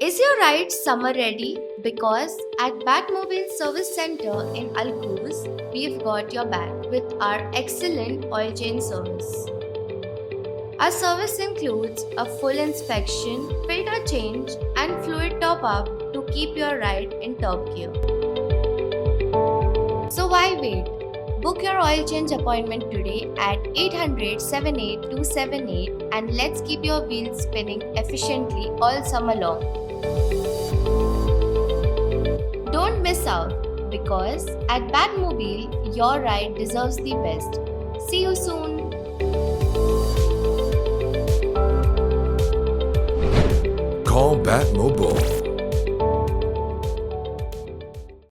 Is your ride summer ready? Because at Battmobile Service Center in Quoz, we've got your back with our excellent oil change service. Our service includes a full inspection, filter change, and fluid top up to keep your ride in top gear. So why wait? Book your oil change appointment today at 800-78278 and let's keep your wheels spinning efficiently all summer long. Don't miss out because at Battmobile, your ride deserves the best. See you soon. Call Battmobile